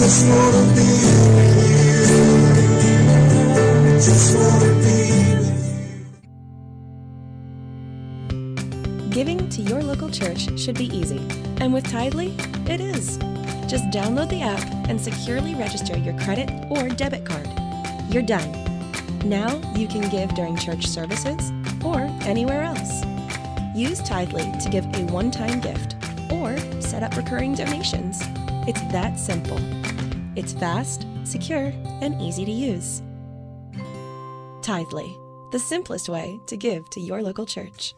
Just wanna be with you. Just wanna be with you. Giving to your local church should be easy, and with Tithely, it is. Just download the app and securely register your credit or debit card. You're done. Now you can give during church services or anywhere else. Use Tithely to give a one-time gift or set up recurring donations. It's that simple. It's fast, secure, and easy to use. Tithely, the simplest way to give to your local church.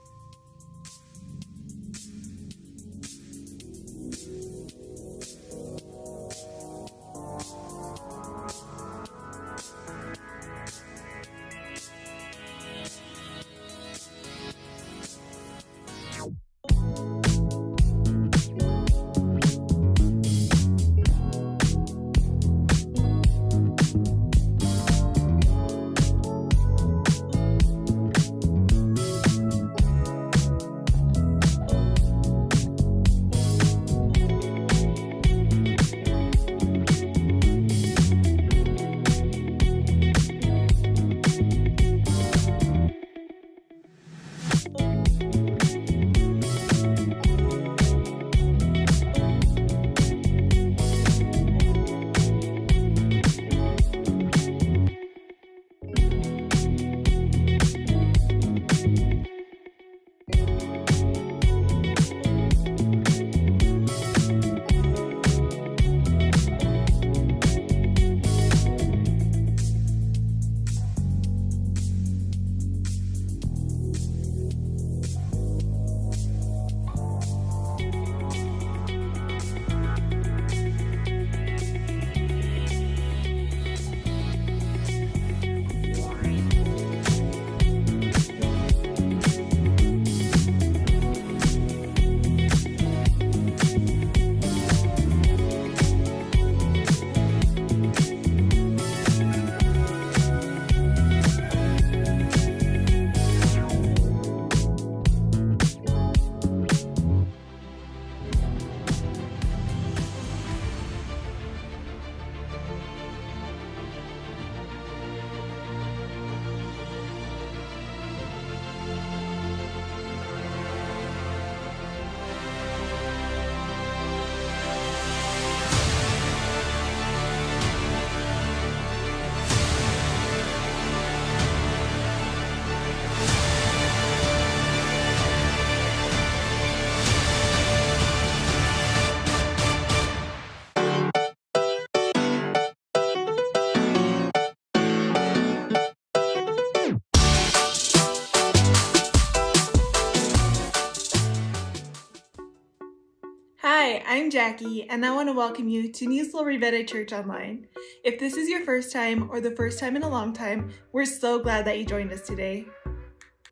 Hi, I'm Jackie, and I want to welcome you to Newsoul Ribera Church Online. If this is your first time or the first time in a long time, we're so glad that you joined us today.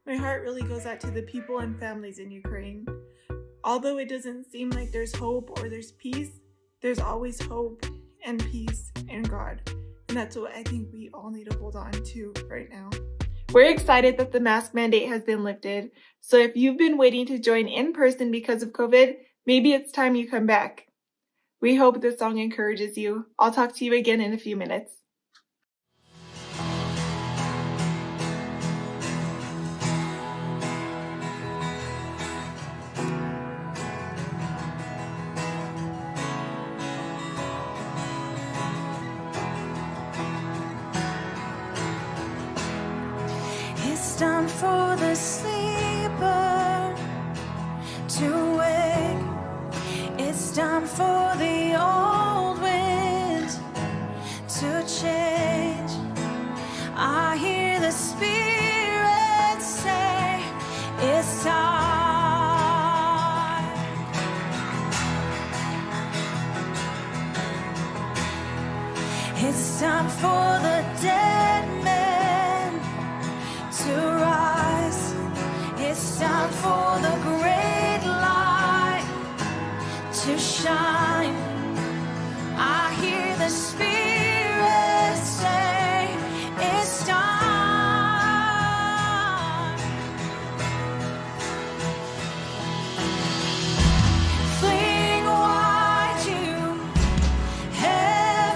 My heart really goes out to the people and families in Ukraine. Although it doesn't seem like there's hope or there's peace, there's always hope and peace in God. And that's what I think we all need to hold on to right now. We're excited that the mask mandate has been lifted. So if you've been waiting to join in person because of COVID, maybe it's time you come back. We hope this song encourages you. I'll talk to you again in a few minutes. It's time for the sleeper to wake. It's time for the old wind to change. I hear the Spirit say, it's time. It's time for the dead man to rise. It's time for the great light to shine. I hear the Spirit say, it's time. Fling wide to heaven.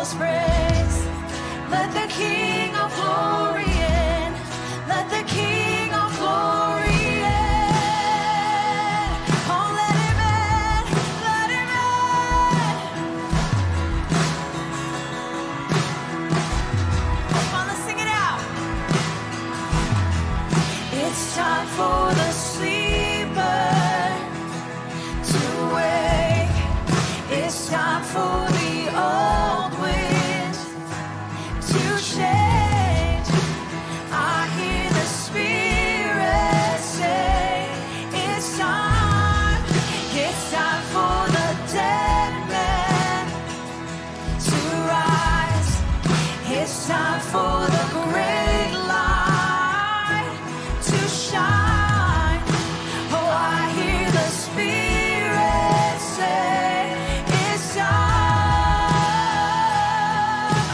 people's praise. Let the King of glory in. Let the King of glory in. Oh, let him in. Let him in. Come on, let's sing it out. It's time for the sleeper to wake. It's time for the old wind to change. I hear the Spirit say, it's time for the dead man to rise. It's time for the great light to shine. Oh, I hear the Spirit say, it's time.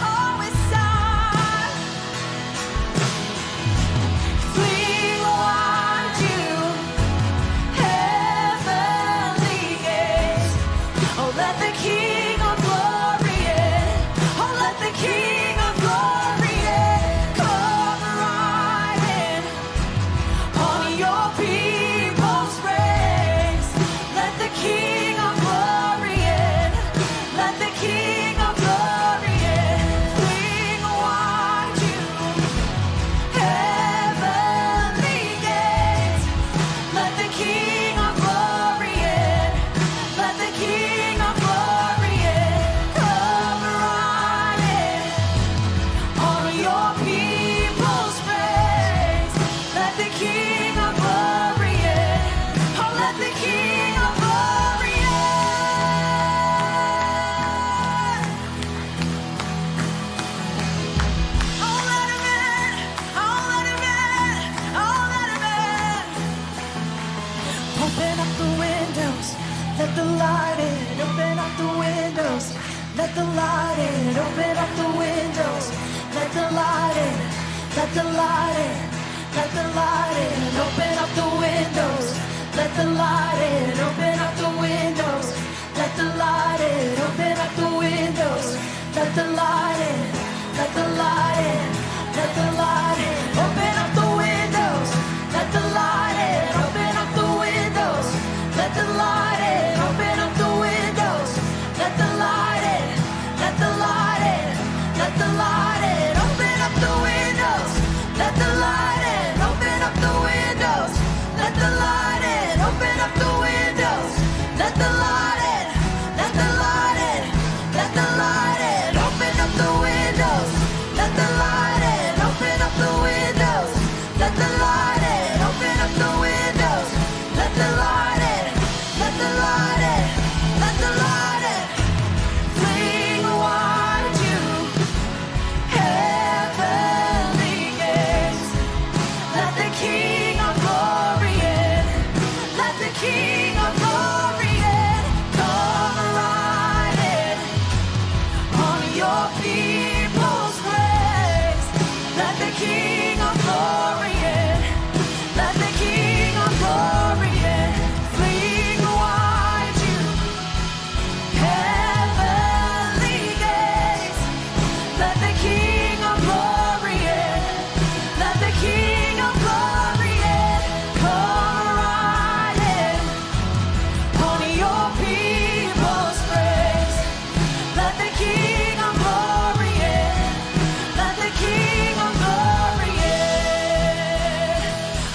Oh, it's time. Flee wide you, heavenly gates. Oh, let the King of glory in. Oh, let the King of glory in. Come right in on your people's praise. Let the King of glory in. Let the King of glory in. Fling wide you, heavenly gates. Let the King of glory in. Let the King of glory in. Come right in on your people's praise. Let the King of glory in. Oh, let the King of glory in. Oh, let him in. Oh, let him in. Oh, let him in. Open up the windows. Let the light in. Open up the windows. Let the light in. Open up the windows. Let the light in. Let the light in. Let the light in. Open up the windows. Let the light in. Open up the windows. Let the light in. Open up the windows. Let the light in. Let the light in. Let the light in. Open up the windows. Let the light in. Open up the windows. Let the light in. Open up the windows. Let the light in. Let the light in. Let the light in. Open up the windows. Let the light in. Open up the windows. Let the light in. Open up the windows. Let the light in. Let the light in. Let the light in. Open up the windows. Let the light in. Open up the windows. Let the light in. Open up the windows. Let the light in. Let the light in. Let the light in. Fling wide you, heavenly gates. Let the King of glory in. Let the King of glory in. Come right in on your people's praise. Let the King of glory in. Let the King of glory in. Fling wide you, heavenly gates. Let the King of glory in. Let the King of glory in. Come right in on your people's praise. Let the King of glory in. Let the King of glory in.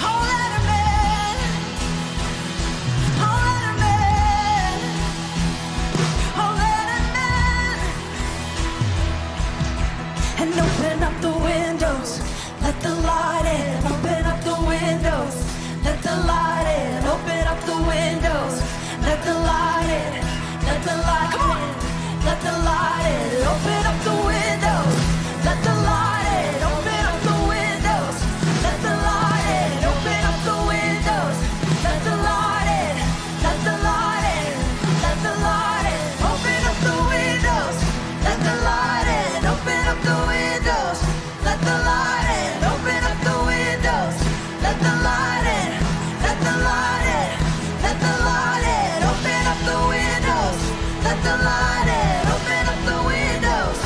Oh, let him in. Oh, let him in. Oh, let him in. And open up the windows. Let the light in. Open up the windows. Let the light in. Open up the windows. Let the light in. Let the light in. Let the light in. Open up the windows. Let the light in. Open up the windows. Let the light in. Open up the windows. Let the light in. Let the light in. Let the light in. Open up the windows. Let the light in. Open up the windows. Let the light in. Open up the windows. Let the light in. Let the light in. Let the light in. Open up the windows. Let the light in. Open up the windows.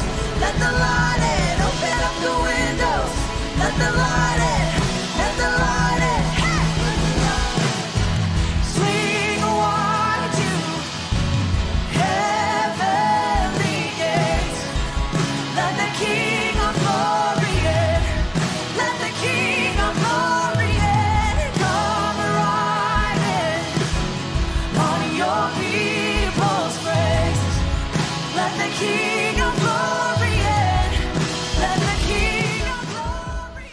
Let the King of Glory in. Let the King of Glory in. Come arriving on your people's praises. Let the King of Glory in. Let the King of Glory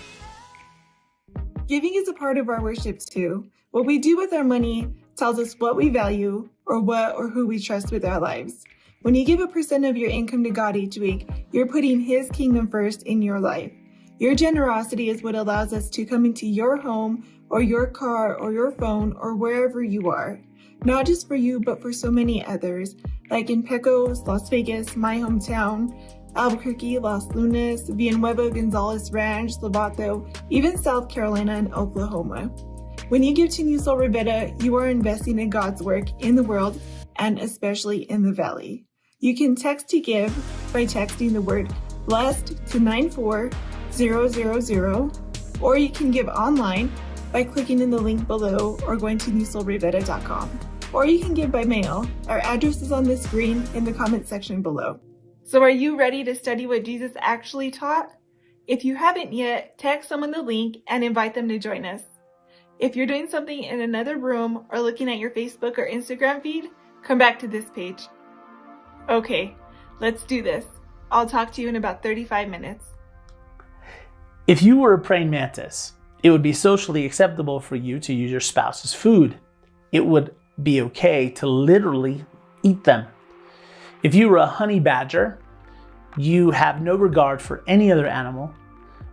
in. Giving is a part of our worship too. What we do with our money tells us what we value or what or who we trust with our lives. When you give 1% of your income to God each week, you're putting His kingdom first in your life. Your generosity is what allows us to come into your home or your car or your phone or wherever you are. Not just for you, but for so many others, like in Pecos, Las Vegas, my hometown, Albuquerque, Los Lunas, Villanueva, Gonzales Ranch, Lovato, even South Carolina and Oklahoma. When you give to Newsoul Ribera, you are investing in God's work in the world and especially in the Valley. You can text to give by texting the word blessed to 94000, or you can give online by clicking in the link below or going to newsoulribera.com. Or you can give by mail. Our address is on the screen in the comment section below. So are you ready to study what Jesus actually taught? If you haven't yet, text someone the link and invite them to join us. If you're doing something in another room or looking at your Facebook or Instagram feed, come back to this page. Okay, let's do this. I'll talk to you in about 35 minutes. If you were a praying mantis, it would be socially acceptable for you to use your spouse's food. It would be okay to literally eat them. If you were a honey badger, you have no regard for any other animal.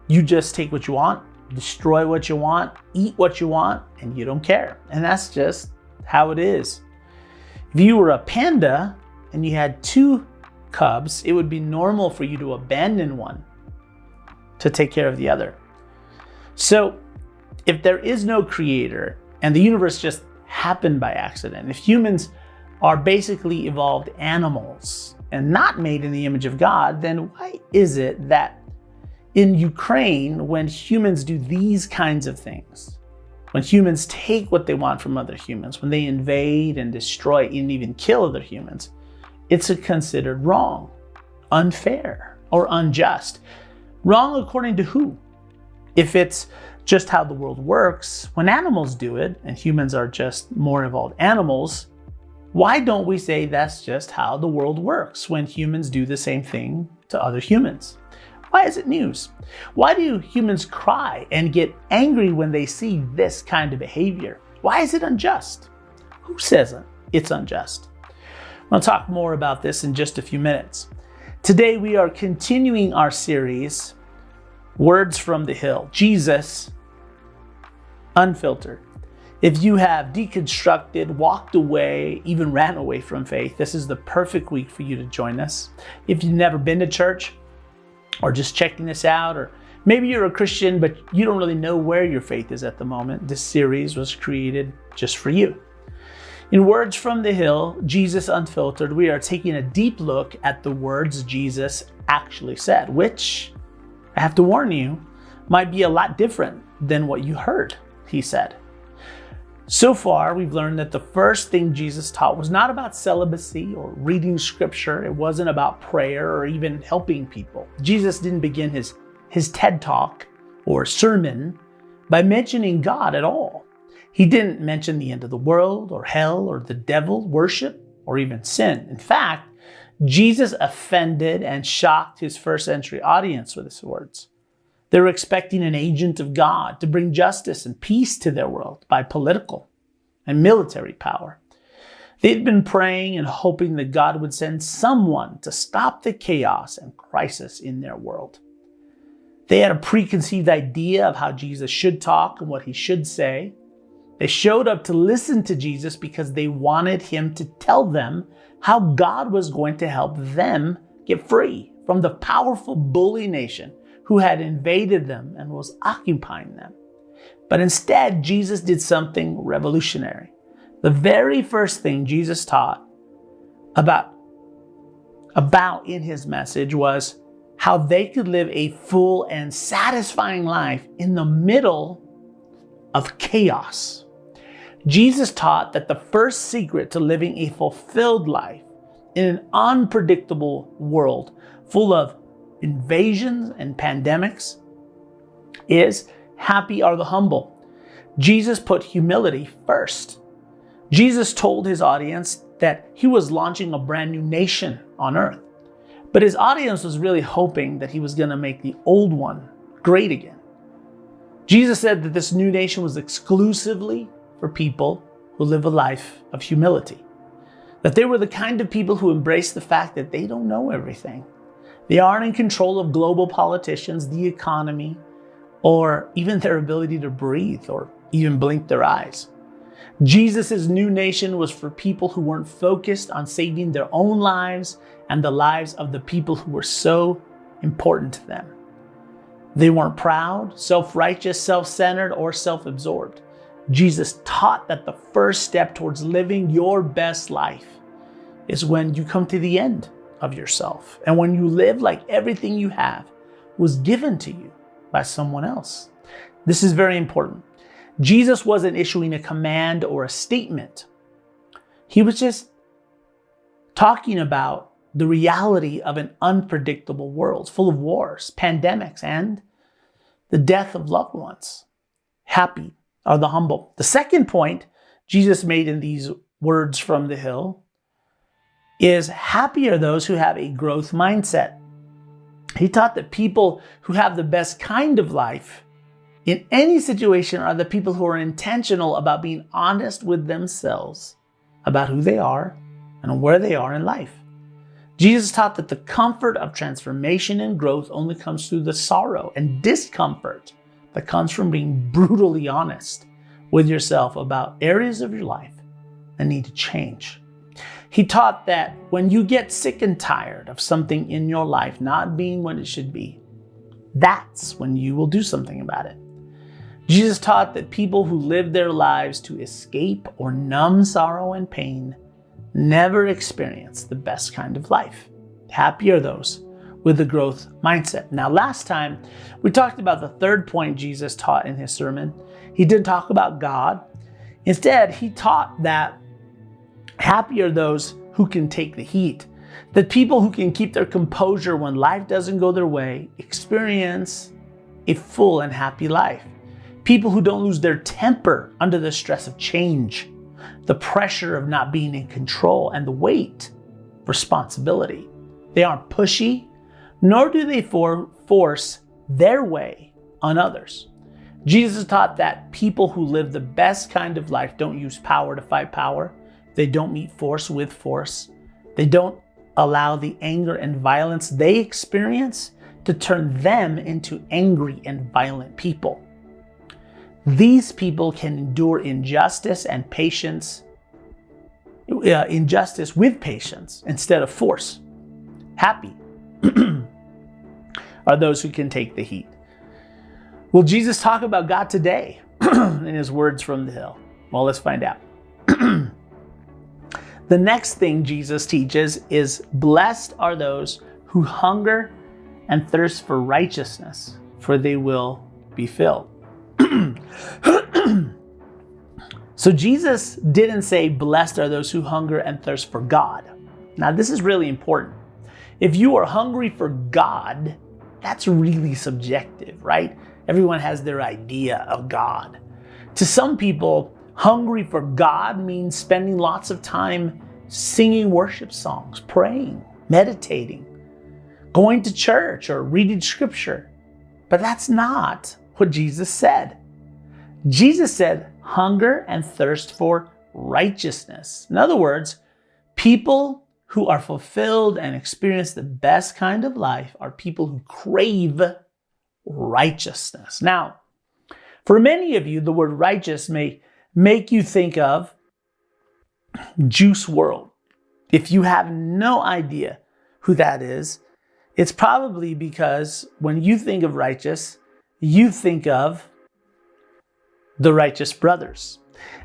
You just take what you want, destroy what you want, eat what you want, and you don't care. And that's just how it is. If you were a panda and you had 2 cubs, it would be normal for you to abandon one to take care of the other. So if there is no creator and the universe just happened by accident, if humans are basically evolved animals and not made in the image of God, then why is it that in Ukraine, when humans do these kinds of things, when humans take what they want from other humans, when they invade and destroy and even kill other humans, it's considered wrong, unfair, or unjust? Wrong according to who? If it's just how the world works, when animals do it, and humans are just more evolved animals, why don't we say that's just how the world works when humans do the same thing to other humans? Why is it news? Why do humans cry and get angry when they see this kind of behavior? Why is it unjust? Who says it's unjust? I'll talk more about this in just a few minutes. Today we are continuing our series, Words from the Hill, Jesus Unfiltered. If you have deconstructed, walked away, even ran away from faith, this is the perfect week for you to join us. If you've never been to church or just checking this out, or maybe you're a Christian but you don't really know where your faith is at the moment, this series was created just for you. In Words from the Hill, Jesus Unfiltered, we are taking a deep look at the words Jesus actually said, which, I have to warn you, might be a lot different than what you heard he said. So far, we've learned that the first thing Jesus taught was not about celibacy or reading scripture. It wasn't about prayer or even helping people. Jesus didn't begin his TED Talk or sermon by mentioning God at all. He didn't mention the end of the world or hell or the devil, worship, or even sin. In fact, Jesus offended and shocked his first century audience with his words. They were expecting an agent of God to bring justice and peace to their world by political and military power. They'd been praying and hoping that God would send someone to stop the chaos and crisis in their world. They had a preconceived idea of how Jesus should talk and what he should say. They showed up to listen to Jesus because they wanted him to tell them how God was going to help them get free from the powerful bully nation who had invaded them and was occupying them. But instead, Jesus did something revolutionary. The very first thing Jesus taught about in his message was how they could live a full and satisfying life in the middle of chaos. Jesus taught that the first secret to living a fulfilled life in an unpredictable world full of invasions and pandemics is happy are the humble. Jesus put humility first. Jesus told his audience that he was launching a brand new nation on earth. But his audience was really hoping that he was going to make the old one great again. Jesus said that this new nation was exclusively for people who live a life of humility. That they were the kind of people who embrace the fact that they don't know everything. They aren't in control of global politicians, the economy, or even their ability to breathe or even blink their eyes. Jesus' new nation was for people who weren't focused on saving their own lives and the lives of the people who were so important to them. They weren't proud, self-righteous, self-centered, or self-absorbed. Jesus taught that the first step towards living your best life is when you come to the end of yourself and when you live like everything you have was given to you by someone else. This is very important. Jesus wasn't issuing a command or a statement. He was just talking about the reality of an unpredictable world full of wars, pandemics, and the death of loved ones. Happy are the humble. The second point Jesus made in these words from the hill is happy are those who have a growth mindset. He taught that people who have the best kind of life in any situation are the people who are intentional about being honest with themselves about who they are and where they are in life. Jesus taught that the comfort of transformation and growth only comes through the sorrow and discomfort that comes from being brutally honest with yourself about areas of your life that need to change. He taught that when you get sick and tired of something in your life not being what it should be, that's when you will do something about it. Jesus taught that people who live their lives to escape or numb sorrow and pain never experience the best kind of life. Happy are those with a growth mindset. Now, last time we talked about the third point Jesus taught in his sermon. He didn't talk about God. Instead, he taught that happy are those who can take the heat. That people who can keep their composure when life doesn't go their way experience a full and happy life. People who don't lose their temper under the stress of change, the pressure of not being in control, and the weight of responsibility. They aren't pushy, nor do they force their way on others. Jesus taught that people who live the best kind of life don't use power to fight power. They don't meet force with force. They don't allow the anger and violence they experience to turn them into angry and violent people. These people can endure injustice and patience, injustice with patience instead of force. Happy are those who can take the heat. Will Jesus talk about God today in his words from the hill? Well, let's find out. The next thing Jesus teaches is blessed are those who hunger and thirst for righteousness, for they will be filled. So Jesus didn't say blessed are those who hunger and thirst for God. Now this is really important. If you are hungry for God, that's really subjective, right? Everyone has their idea of God. To some people, hungry for God means spending lots of time singing worship songs, praying, meditating, going to church, or reading scripture. But that's not what Jesus said. Jesus said hunger and thirst for righteousness. In other words, people who are fulfilled and experience the best kind of life are people who crave righteousness. Now, for many of you, the word righteous may make you think of Juice WRLD. If you have no idea who that is, it's probably because when you think of righteous, you think of the Righteous Brothers.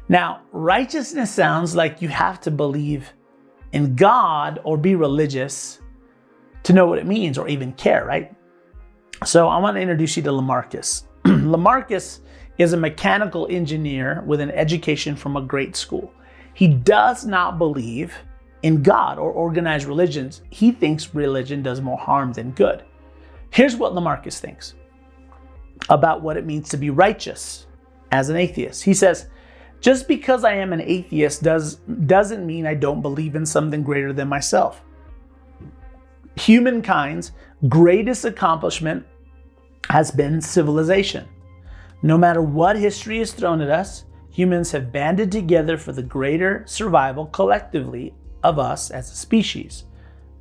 Now, righteousness sounds like you have to believe in God or be religious to know what it means or even care, right? So I want to introduce you to Lamarcus. Lamarcus is a mechanical engineer with an education from a great school. He does not believe in God or organized religions. He thinks religion does more harm than good. Here's what Lamarcus thinks about what it means to be righteous as an atheist. He says, just because I am an atheist doesn't mean I don't believe in something greater than myself. Humankind's greatest accomplishment has been civilization. No matter what history has thrown at us, humans have banded together for the greater survival collectively of us as a species.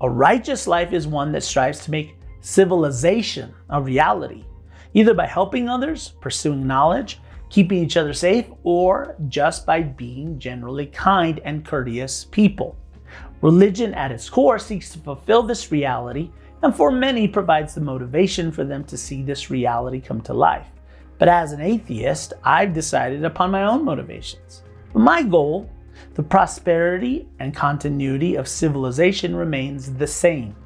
A righteous life is one that strives to make civilization a reality, either by helping others, pursuing knowledge, keeping each other safe, or just by being generally kind and courteous people. Religion at its core seeks to fulfill this reality, and for many provides the motivation for them to see this reality come to life. But as an atheist, I've decided upon my own motivations. My goal, the prosperity and continuity of civilization, remains the same.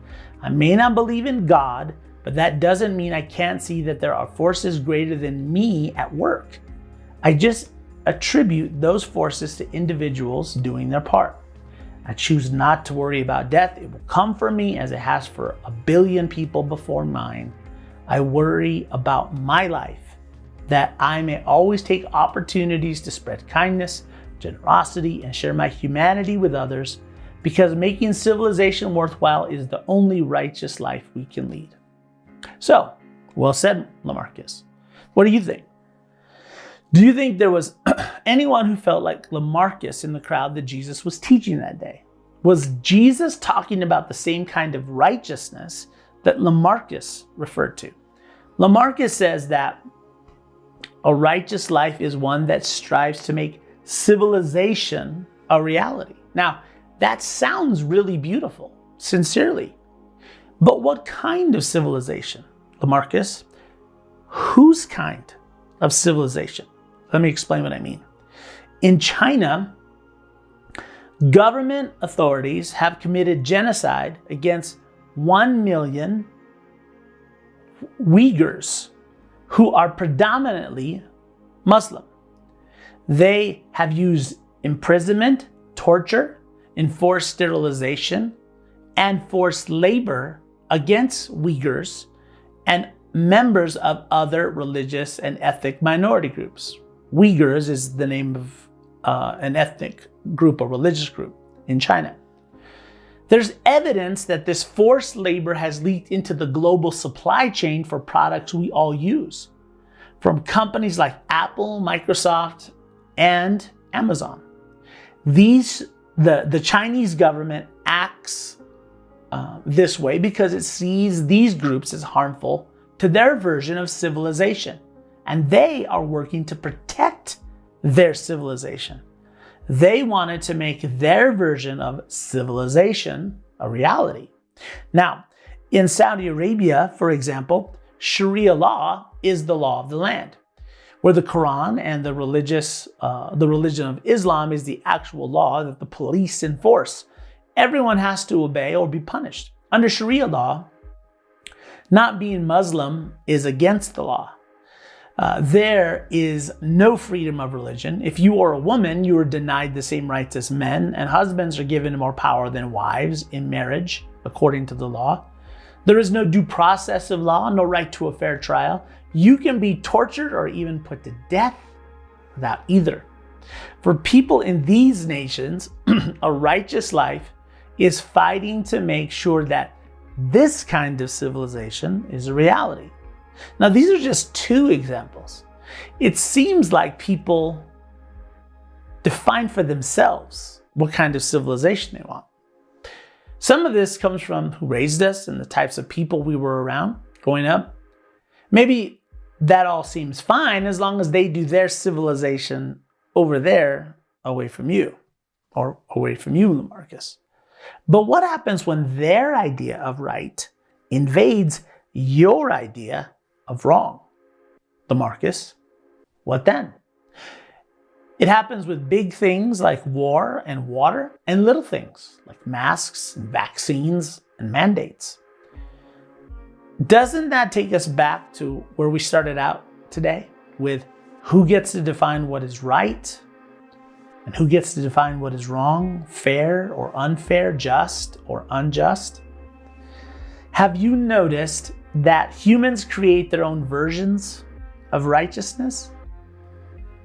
I may not believe in God, but that doesn't mean I can't see that there are forces greater than me at work. I just attribute those forces to individuals doing their part. I choose not to worry about death. It will come for me as it has for a billion people before mine. I worry about my life, that I may always take opportunities to spread kindness, generosity, and share my humanity with others, because making civilization worthwhile is the only righteous life we can lead. So, well said, Lamarcus. What do you think? Do you think there was anyone who felt like Lamarcus in the crowd that Jesus was teaching that day? Was Jesus talking about the same kind of righteousness that Lamarcus referred to? Lamarcus says that a righteous life is one that strives to make civilization a reality. Now, that sounds really beautiful, sincerely. But what kind of civilization? Lamarcus, whose kind of civilization? Let me explain what I mean. In China, government authorities have committed genocide against 1 million Uyghurs who are predominantly Muslim. They have used imprisonment, torture, enforced sterilization, and forced labor against Uyghurs and members of other religious and ethnic minority groups. Uyghurs is the name of an ethnic group, a religious group in China. There's evidence that this forced labor has leaked into the global supply chain for products we all use, from companies like Apple, Microsoft, and Amazon. The Chinese government acts this way because it sees these groups as harmful to their version of civilization, and they are working to protect their civilization. They wanted to make their version of civilization a reality. Now, in Saudi Arabia, for example, Sharia law is the law of the land, where the Quran and the religion of Islam is the actual law that the police enforce. Everyone has to obey or be punished. Under Sharia law, not being Muslim is against the law. There is no freedom of religion. If you are a woman, you are denied the same rights as men, and husbands are given more power than wives in marriage, according to the law. There is no due process of law, no right to a fair trial. You can be tortured or even put to death without either. For people in these nations, a righteous life is fighting to make sure that this kind of civilization is a reality. Now, these are just two examples. It seems like people define for themselves what kind of civilization they want. Some of this comes from who raised us and the types of people we were around growing up. Maybe that all seems fine as long as they do their civilization over there away from you, or away from you, Lamarcus. But what happens when their idea of right invades your idea of wrong? Lamarcus, what then? It happens with big things like war and water, and little things like masks and vaccines and mandates. Doesn't that take us back to where we started out today, with who gets to define what is right and who gets to define what is wrong, fair or unfair, just or unjust? Have you noticed that humans create their own versions of righteousness?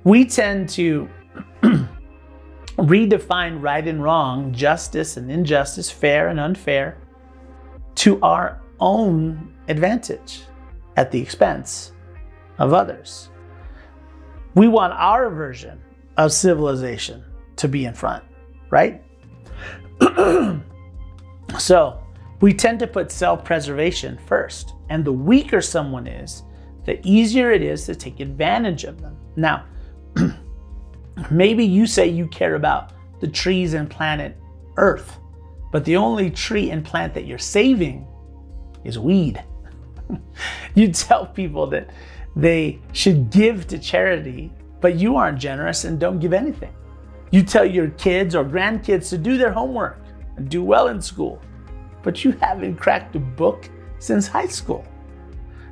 We tend to redefine right and wrong, justice and injustice, fair and unfair, to our own advantage at the expense of others. We want our version of civilization to be in front, right? So we tend to put self-preservation first, and the weaker someone is, the easier it is to take advantage of them. Now, maybe you say you care about the trees and planet Earth, but the only tree and plant that you're saving is weed. You tell people that they should give to charity, but you aren't generous and don't give anything. You tell your kids or grandkids to do their homework and do well in school, but you haven't cracked a book since high school.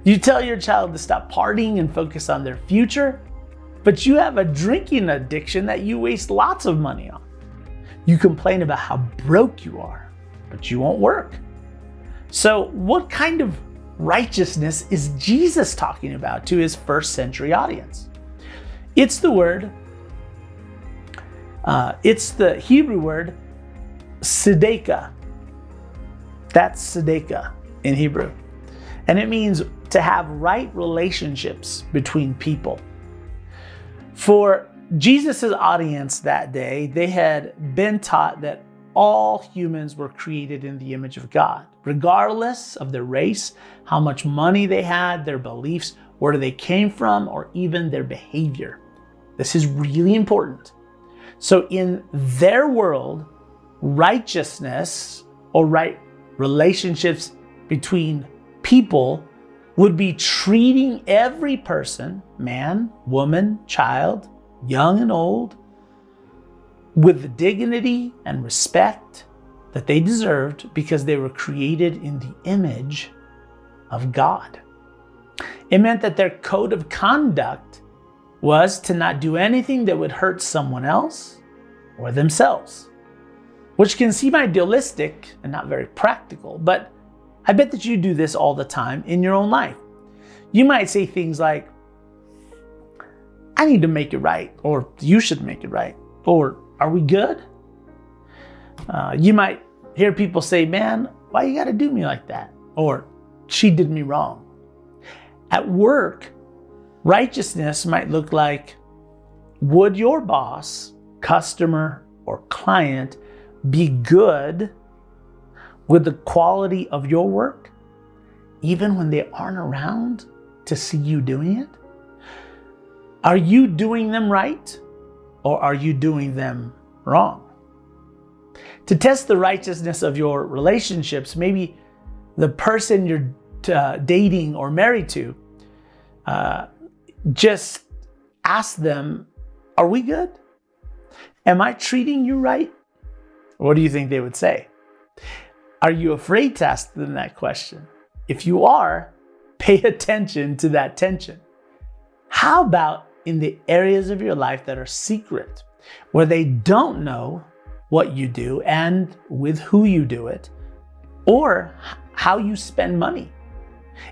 You tell your child to stop partying and focus on their future, but you have a drinking addiction that you waste lots of money on. You complain about how broke you are, but you won't work. So what kind of righteousness is Jesus talking about to his first century audience? It's the Hebrew word tzedakah. That's tzedakah in Hebrew. And it means to have right relationships between people. For Jesus' audience that day, they had been taught that all humans were created in the image of God, regardless of their race, how much money they had, their beliefs, where they came from, or even their behavior. This is really important. So in their world, righteousness or right relationships between people would be treating every person, man, woman, child, young and old, with the dignity and respect that they deserved because they were created in the image of God. It meant that their code of conduct was to not do anything that would hurt someone else or themselves, which can seem idealistic and not very practical, but I bet that you do this all the time in your own life. You might say things like, I need to make it right, or you should make it right, or are we good? You might hear people say, man, why you gotta do me like that? Or she did me wrong. At work, righteousness might look like, would your boss, customer, or client be good with the quality of your work, even when they aren't around to see you doing it? Are you doing them right, or are you doing them wrong? To test the righteousness of your relationships, maybe the person you're dating or married to, just ask them, are we good? Am I treating you right? What do you think they would say? Are you afraid to ask them that question? If you are, pay attention to that tension. How about in the areas of your life that are secret, where they don't know what you do and with who you do it, or how you spend money?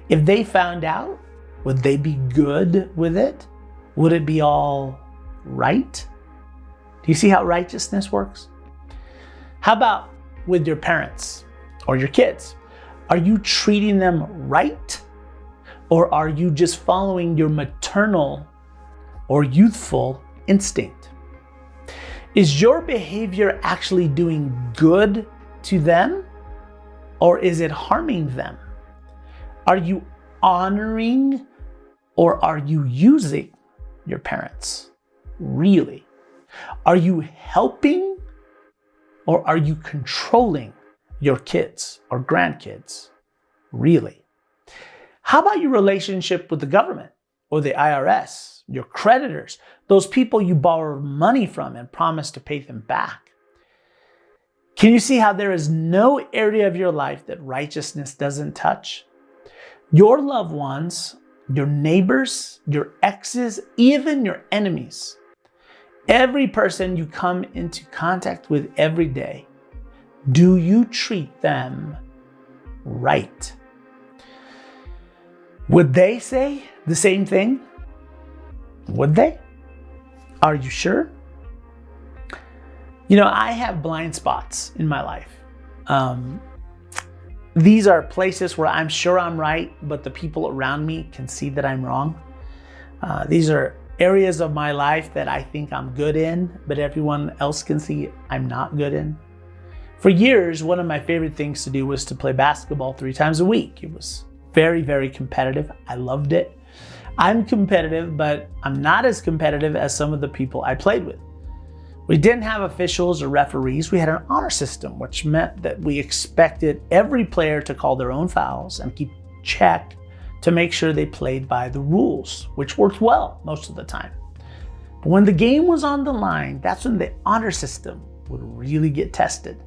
If they found out, would they be good with it? Would it be all right? Do you see how righteousness works? How about with your parents or your kids? Are you treating them right? Or are you just following your maternal or youthful instinct? Is your behavior actually doing good to them? Or is it harming them? Are you honoring or are you using your parents? Really? Are you helping or are you controlling your kids or grandkids? Really? How about your relationship with the government or the IRS, your creditors, those people you borrow money from and promise to pay them back? Can you see how there is no area of your life that righteousness doesn't touch? Your loved ones, your neighbors, your exes, even your enemies, every person you come into contact with every day, do you treat them right? Would they say the same thing? Would they? Are you sure? You know, I have blind spots in my life. These are places where I'm sure I'm right, but the people around me can see that I'm wrong. These are areas of my life that I think I'm good in, but everyone else can see I'm not good in. For years, one of my favorite things to do was to play basketball 3 times a week. It was very, very competitive. I loved it. I'm competitive, but I'm not as competitive as some of the people I played with. We didn't have officials or referees. We had an honor system, which meant that we expected every player to call their own fouls and keep check to make sure they played by the rules, which worked well most of the time. But when the game was on the line, that's when the honor system would really get tested.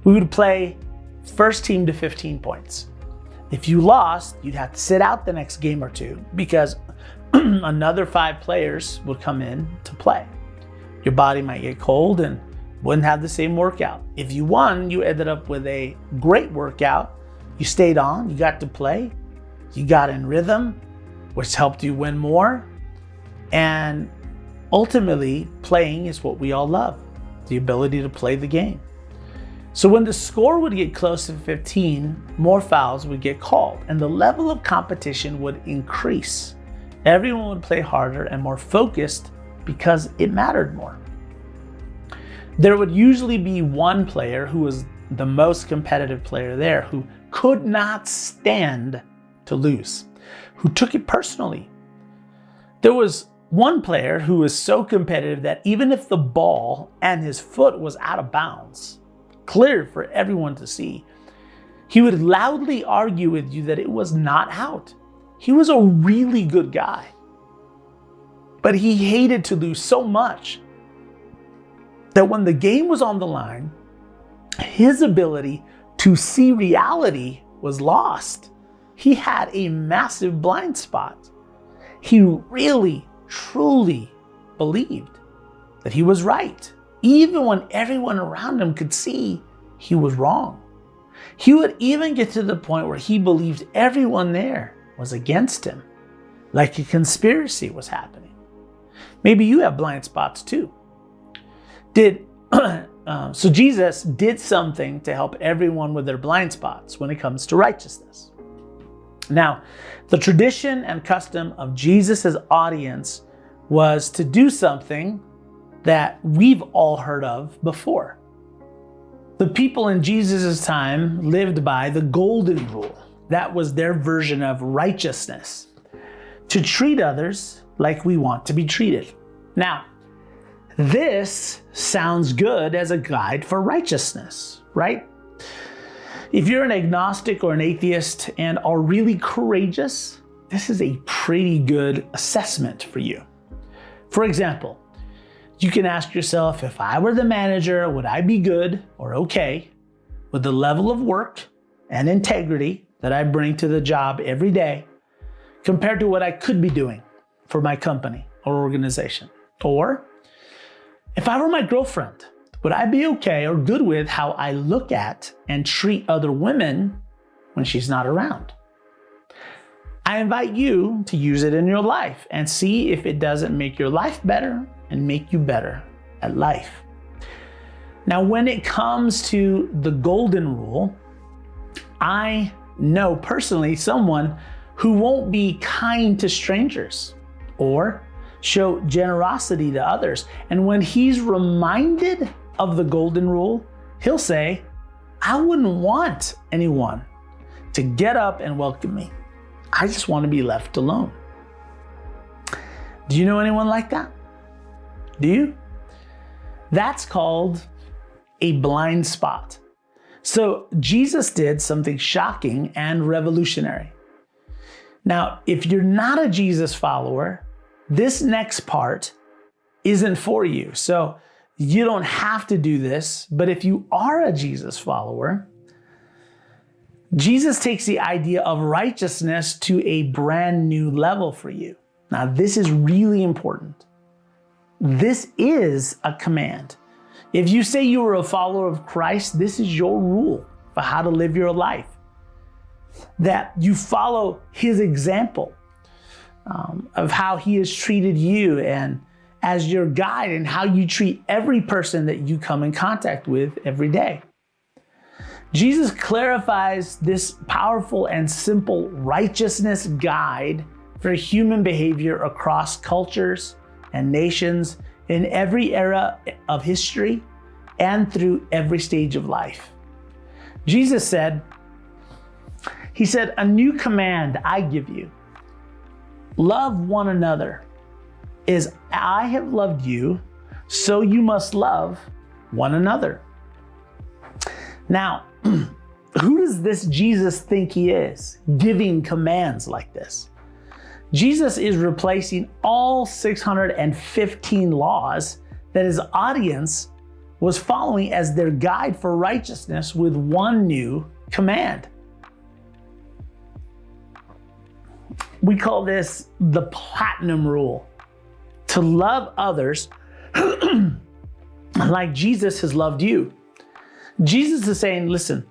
We would play first team to 15 points. If you lost, you'd have to sit out the next game or two because another 5 players would come in to play. Your body might get cold and wouldn't have the same workout. If you won, you ended up with a great workout. You stayed on, you got to play, you got in rhythm, which helped you win more. And ultimately, playing is what we all love, the ability to play the game. So when the score would get close to 15, more fouls would get called and the level of competition would increase. Everyone would play harder and more focused because it mattered more. There would usually be one player who was the most competitive player there who could not stand to lose, who took it personally. There was one player who was so competitive that even if the ball and his foot was out of bounds, clear for everyone to see, he would loudly argue with you that it was not out. He was a really good guy, but he hated to lose so much that when the game was on the line, his ability to see reality was lost. He had a massive blind spot. He really, truly believed that he was right, even when everyone around him could see he was wrong. He would even get to the point where he believed everyone there was against him, like a conspiracy was happening. Maybe you have blind spots too. So Jesus did something to help everyone with their blind spots when it comes to righteousness. Now, the tradition and custom of Jesus's audience was to do something that we've all heard of before. The people in Jesus's time lived by the golden rule. That was their version of righteousness, to treat others like we want to be treated. Now, this sounds good as a guide for righteousness, right? If you're an agnostic or an atheist and are really courageous, this is a pretty good assessment for you. For example, you can ask yourself, if I were the manager, would I be good or okay with the level of work and integrity that I bring to the job every day compared to what I could be doing for my company or organization? Or if I were my girlfriend, would I be okay or good with how I look at and treat other women when she's not around? I invite you to use it in your life and see if it doesn't make your life better and make you better at life. Now, when it comes to the golden rule, I know personally someone who won't be kind to strangers or show generosity to others. And when he's reminded of the golden rule, he'll say, I wouldn't want anyone to get up and welcome me. I just want to be left alone. Do you know anyone like that? Do you? That's called a blind spot. So Jesus did something shocking and revolutionary. Now, if you're not a Jesus follower, this next part isn't for you. So you don't have to do this, but if you are a Jesus follower, Jesus takes the idea of righteousness to a brand new level for you. Now, this is really important. This is a command. If you say you are a follower of Christ, this is your rule for how to live your life. that you follow his example of how he has treated you and as your guide and how you treat every person that you come in contact with every day. Jesus clarifies this powerful and simple righteousness guide for human behavior across cultures and nations in every era of history and through every stage of life. Jesus said, a new command I give you. Love one another. As I have loved you, so you must love one another. Now, who does this Jesus think he is, giving commands like this? Jesus is replacing all 615 laws that his audience was following as their guide for righteousness with one new command. We call this the platinum rule, to love others like Jesus has loved you. Jesus is saying, listen,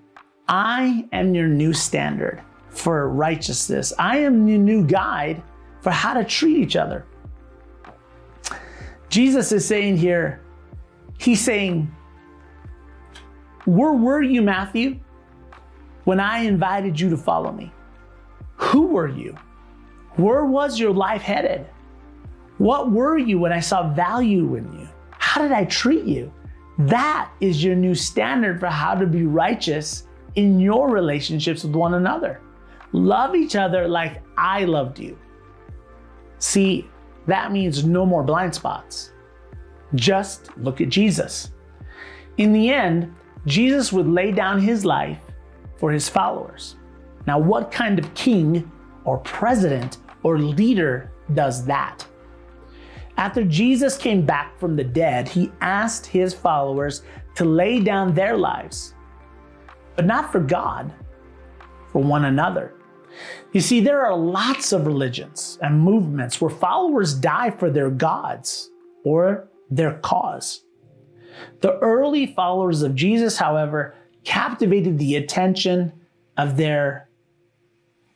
I am your new standard for righteousness. I am your new guide for how to treat each other. Jesus is saying here, he's saying, where were you, Matthew, when I invited you to follow me? Who were you? Where was your life headed? What were you when I saw value in you? How did I treat you? That is your new standard for how to be righteous in your relationships with one another. Love each other like I loved you. See, that means no more blind spots. Just look at Jesus. In the end, Jesus would lay down his life for his followers. Now, what kind of king or president or leader does that? After Jesus came back from the dead, he asked his followers to lay down their lives, but not for God, for one another. You see, there are lots of religions and movements where followers die for their gods or their cause. The early followers of Jesus, however, captivated the attention of their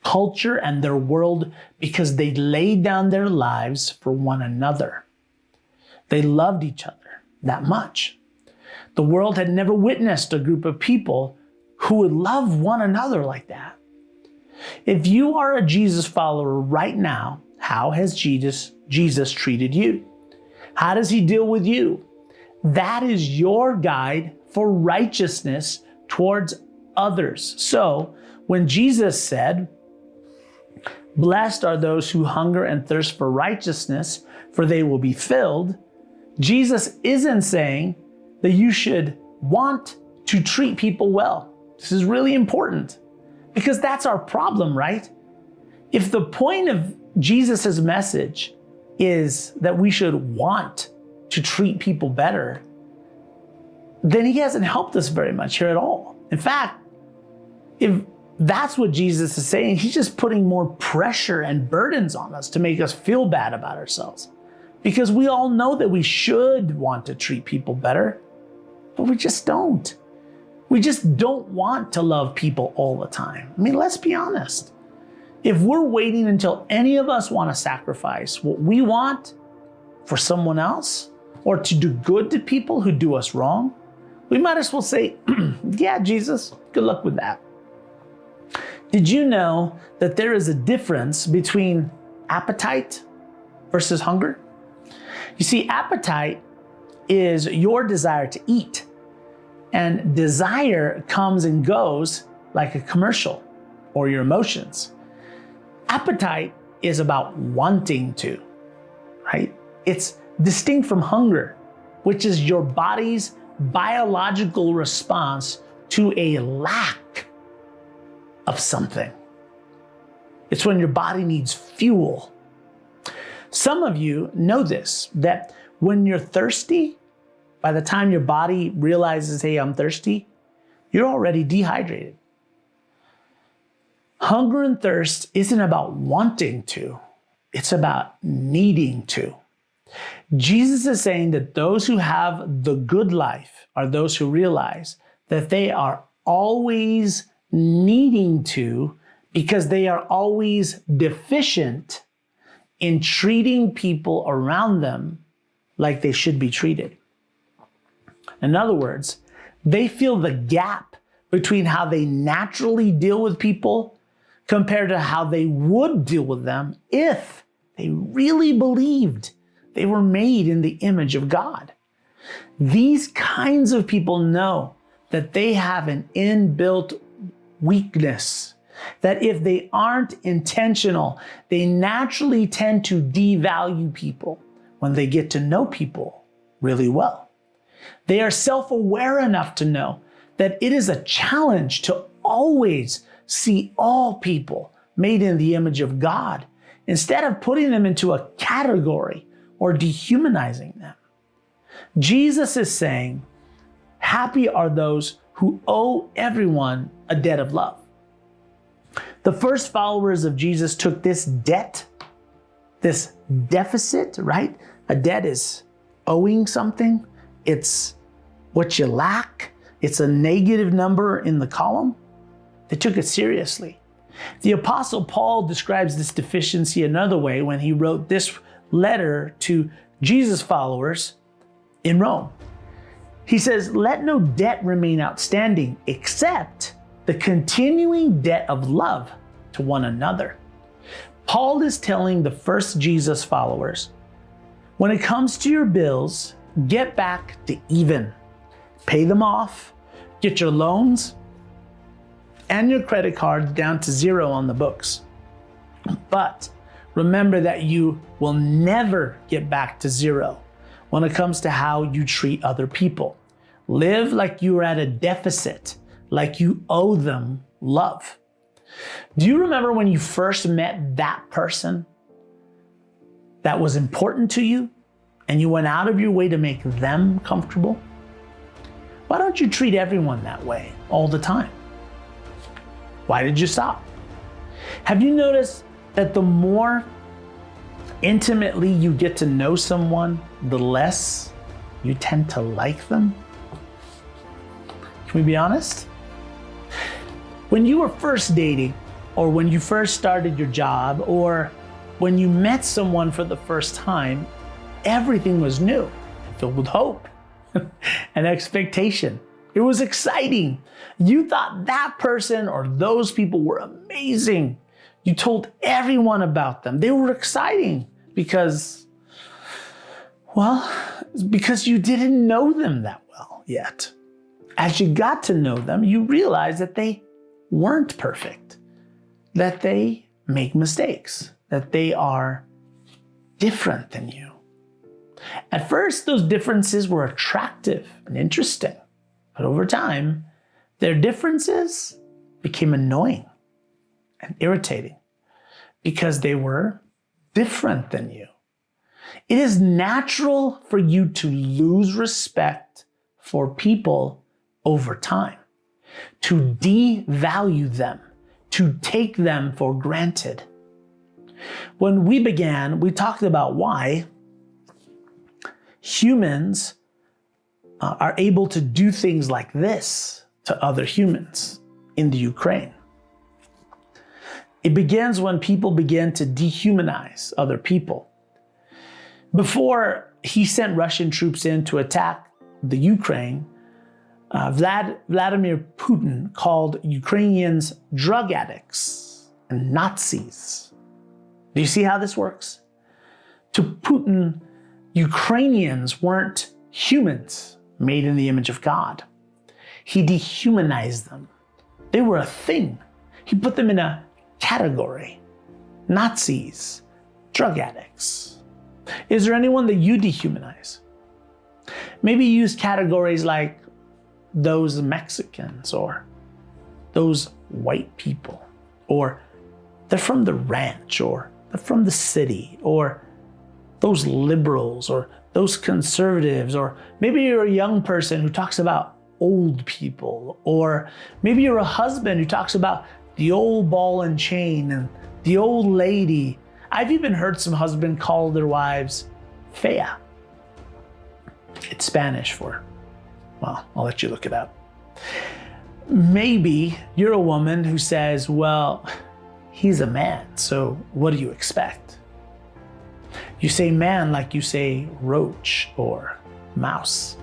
culture and their world because they laid down their lives for one another. They loved each other that much. The world had never witnessed a group of people who would love one another like that. If you are a Jesus follower right now, how has Jesus treated you? How does he deal with you? That is your guide for righteousness towards others. So when Jesus said, "Blessed are those who hunger and thirst for righteousness, for they will be filled," Jesus isn't saying that you should want to treat people well. This is really important because that's our problem, right? If the point of Jesus' message is that we should want to treat people better, then he hasn't helped us very much here at all. In fact, if that's what Jesus is saying, he's just putting more pressure and burdens on us to make us feel bad about ourselves. Because we all know that we should want to treat people better, but we just don't. We just don't want to love people all the time. I mean, let's be honest. If we're waiting until any of us want to sacrifice what we want for someone else or to do good to people who do us wrong, we might as well say, yeah, Jesus, good luck with that. Did you know that there is a difference between appetite versus hunger? You see, appetite is your desire to eat, and desire comes and goes like a commercial or your emotions. Appetite is about wanting to, right? It's distinct from hunger, which is your body's biological response to a lack of something. It's when your body needs fuel. Some of you know this, that when you're thirsty, by the time your body realizes, hey, I'm thirsty, you're already dehydrated. Hunger and thirst isn't about wanting to, it's about needing to. Jesus is saying that those who have the good life are those who realize that they are always needing to because they are always deficient in treating people around them like they should be treated. In other words, they feel the gap between how they naturally deal with people compared to how they would deal with them if they really believed they were made in the image of God. These kinds of people know that they have an inbuilt weakness, that if they aren't intentional, they naturally tend to devalue people when they get to know people really well. They are self-aware enough to know that it is a challenge to always see all people made in the image of God instead of putting them into a category or dehumanizing them. Jesus is saying, happy are those who owe everyone a debt of love. The first followers of Jesus took this debt, this deficit, right? A debt is owing something. It's what you lack. It's a negative number in the column. They took it seriously. The Apostle Paul describes this deficiency another way when he wrote this letter to Jesus followers in Rome. He says, let no debt remain outstanding except the continuing debt of love to one another. Paul is telling the first Jesus followers, when it comes to your bills, get back to even. Pay them off, get your loans and your credit cards down to zero on the books. But remember that you will never get back to zero when it comes to how you treat other people. Live like you are at a deficit, like you owe them love. Do you remember when you first met that person that was important to you and you went out of your way to make them comfortable? Why don't you treat everyone that way all the time? Why did you stop? Have you noticed that the more intimately you get to know someone, the less you tend to like them? Can we be honest? When you were first dating, or when you first started your job, or when you met someone for the first time, everything was new, filled with hope and expectation. It was exciting. You thought that person or those people were amazing. You told everyone about them. They were exciting because you didn't know them that well yet. As you got to know them, you realized that they weren't perfect, that they make mistakes, that they are different than you. At first, those differences were attractive and interesting, but over time, their differences became annoying and irritating because they were different than you. It is natural for you to lose respect for people over time, to devalue them, to take them for granted. When we began, we talked about why humans are able to do things like this to other humans in the Ukraine. It begins when people begin to dehumanize other people. Before he sent Russian troops in to attack the Ukraine, Vladimir Putin called Ukrainians drug addicts and Nazis. Do you see how this works? To Putin, Ukrainians weren't humans made in the image of God. He dehumanized them. They were a thing. He put them in a category. Nazis, drug addicts. Is there anyone that you dehumanize? Maybe you use categories like those Mexicans, or those white people, or they're from the ranch, or they're from the city, or those liberals, or those conservatives, or maybe you're a young person who talks about old people, or maybe you're a husband who talks about the old ball and chain and the old lady. I've even heard some husbands call their wives fea. It's Spanish for, well, I'll let you look it up. Maybe you're a woman who says, well, He's a man, so what do you expect? You say man like you say roach or mouse.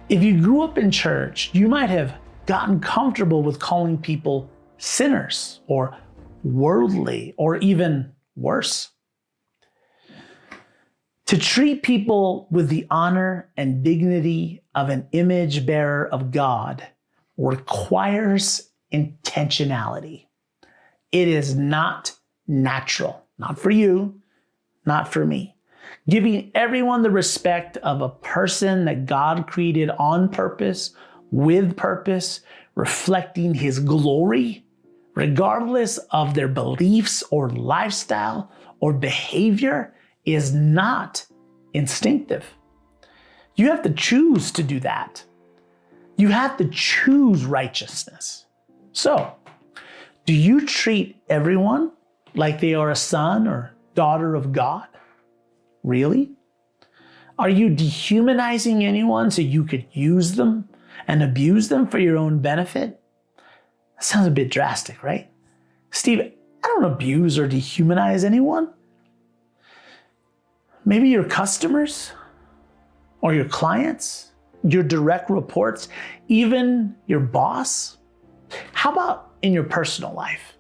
If you grew up in church, you might have gotten comfortable with calling people sinners or worldly or even worse. To treat people with the honor and dignity of an image bearer of God requires intentionality. It is not natural, not for you, not for me. Giving everyone the respect of a person that God created on purpose, with purpose, reflecting his glory, regardless of their beliefs or lifestyle or behavior, is not instinctive. You have to choose to do that. You have to choose righteousness. So, do you treat everyone like they are a son or daughter of God? Really? Are you dehumanizing anyone so you could use them and abuse them for your own benefit? That sounds a bit drastic, right? Steve, I don't abuse or dehumanize anyone. Maybe your customers or your clients, your direct reports, even your boss. How about in your personal life?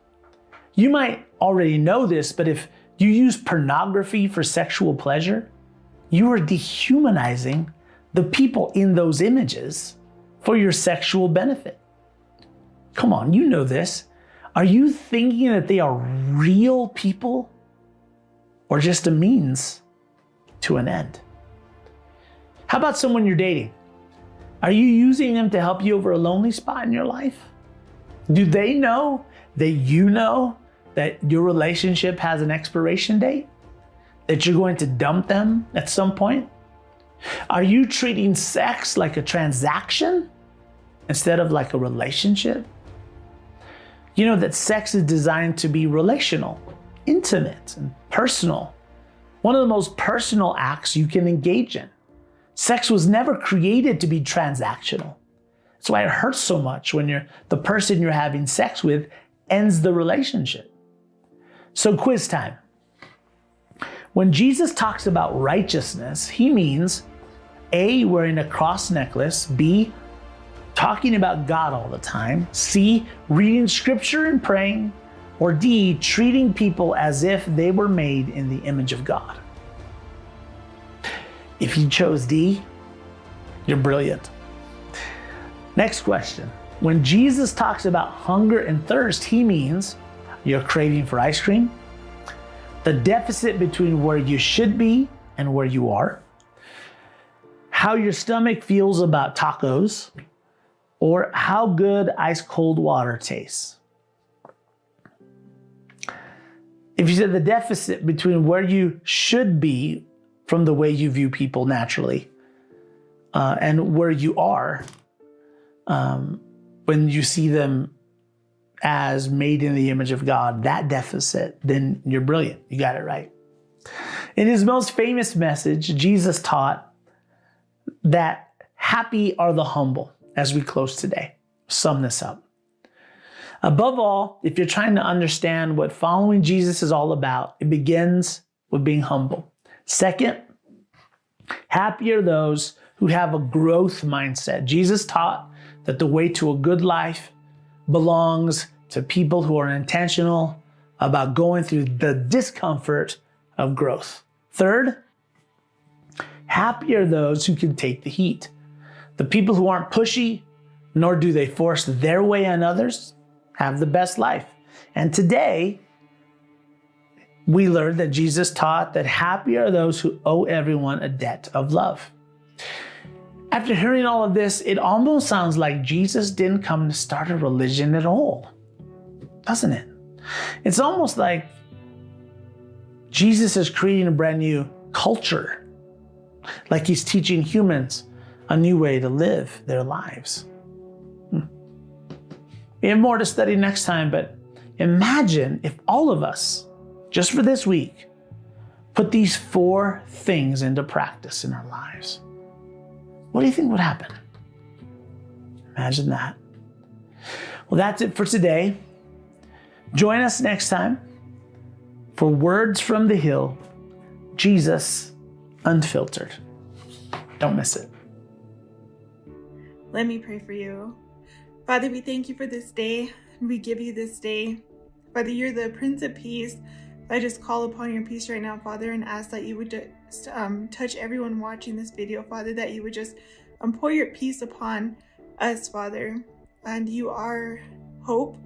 You might already know this, but if you use pornography for sexual pleasure, you are dehumanizing the people in those images for your sexual benefit. Come on, you know this. Are you thinking that they are real people or just a means to an end? How about someone you're dating? Are you using them to help you over a lonely spot in your life? Do they know that you know that your relationship has an expiration date? That you're going to dump them at some point? Are you treating sex like a transaction instead of like a relationship? You know that sex is designed to be relational, intimate, and personal. One of the most personal acts you can engage in. Sex was never created to be transactional. That's why it hurts so much when the person you're having sex with ends the relationship. So quiz time. When Jesus talks about righteousness, he means A, wearing a cross necklace, B, talking about God all the time, C, reading scripture and praying, or D, treating people as if they were made in the image of God. If you chose D, you're brilliant. Next question. When Jesus talks about hunger and thirst, he means your craving for ice cream, the deficit between where you should be and where you are, how your stomach feels about tacos, or how good ice cold water tastes. If you said the deficit between where you should be from the way you view people naturally and where you are when you see them as made in the image of God, that deficit, then you're brilliant. You got it right. In his most famous message, Jesus taught that happy are the humble, as we close today. Sum this up. Above all, if you're trying to understand what following Jesus is all about, it begins with being humble. Second, happy are those who have a growth mindset. Jesus taught that the way to a good life belongs to people who are intentional about going through the discomfort of growth. Third, happy are those who can take the heat. The people who aren't pushy, nor do they force their way on others, have the best life. And today, we learned that Jesus taught that happy are those who owe everyone a debt of love. After hearing all of this, it almost sounds like Jesus didn't come to start a religion at all, doesn't it? It's almost like Jesus is creating a brand new culture, like he's teaching humans a new way to live their lives. We have more to study next time, but imagine if all of us, just for this week, put these 4 things into practice in our lives. What do you think would happen? Imagine that. Well, that's it for today. Join us next time for Words from the Hill, Jesus Unfiltered. Don't miss it. Let me pray for you. Father, we thank you for this day. We give you this day. Father, you're the Prince of Peace. I just call upon your peace right now, Father, and ask that you would just touch everyone watching this video, Father, that you would just pour your peace upon us, Father. And you are hope,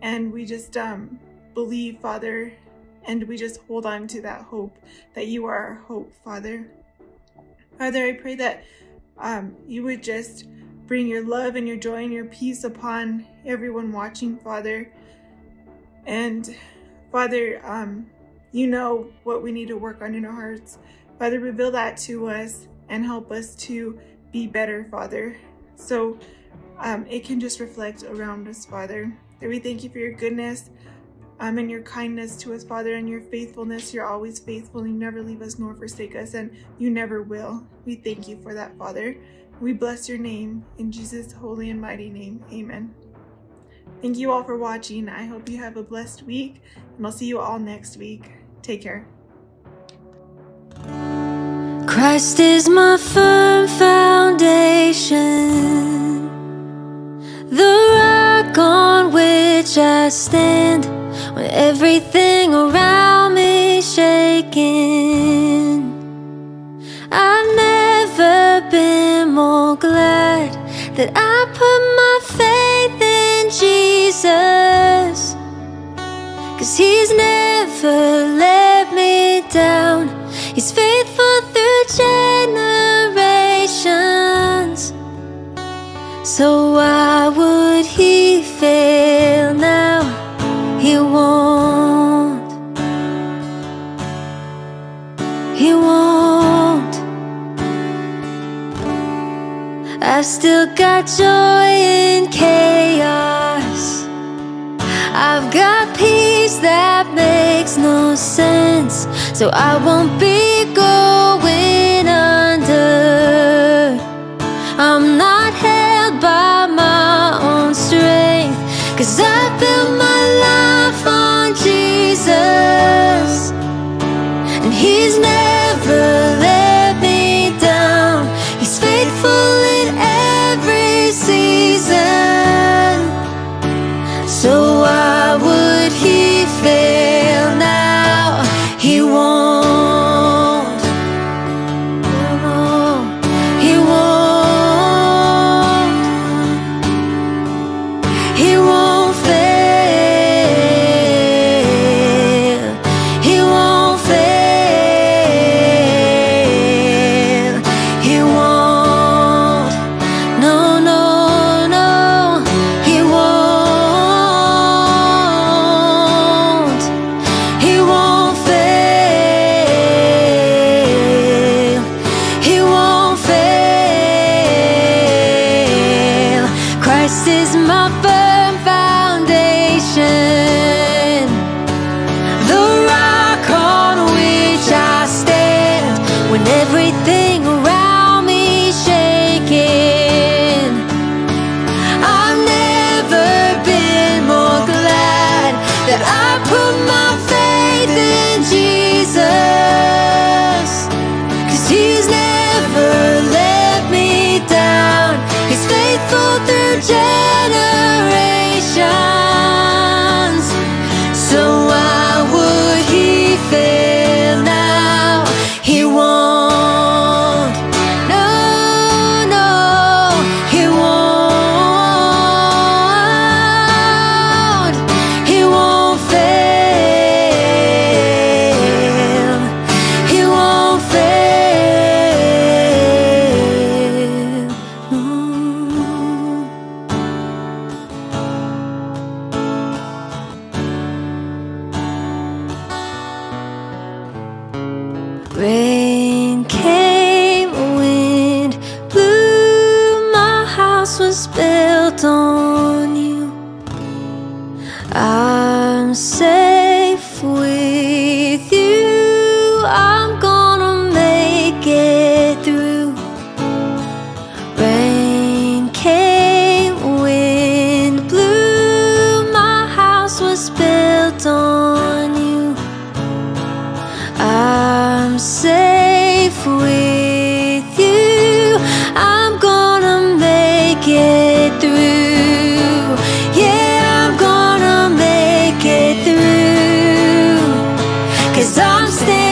and we just believe, Father, and we just hold on to that hope, that you are our hope, Father. Father, I pray that you would just bring your love and your joy and your peace upon everyone watching, Father. And Father, you know what we need to work on in our hearts. Father, reveal that to us and help us to be better, Father, so it can just reflect around us, Father. That we thank you for your goodness and your kindness to us, Father, and your faithfulness. You're always faithful. You never leave us nor forsake us, and you never will. We thank you for that, Father. We bless your name in Jesus' holy and mighty name. Amen. Thank you all for watching. I hope you have a blessed week, and I'll see you all next week. Take care. Christ is my firm foundation, the rock on which I stand when everything around me is shaking. I've never been more glad that I put my faith in Jesus, 'cause he's never let me down. He's faithful through generations. So why would he fail now? He won't. He won't. I've still got joy in chaos. I've got peace that makes no sense. So I won't be going under. I'm not held by my own strength, 'cause I built my life on Jesus, and he's never let me down. He's faithful in every season. So why would he fail now? He won't. No, he won't. He won't fail. He won't fail. He won't. No, no, no. He won't. He won't fail. He won't fail. Christ is my firm foundation, the rock on which I stand when everything around me is shaking. I've never been more glad that I put my faith in Jesus, 'cause he's never let me down. He's faithful through generations. So why would he fail now? He won't. No, no, he won't. He won't fail. He won't fail. Rain came, wind blew, my house was built on you. I'm safe with you. I'm gonna make it through. Rain came, wind blew, my house was built safe with you. I'm gonna make it through. Yeah, I'm gonna make it through. 'Cause I'm standing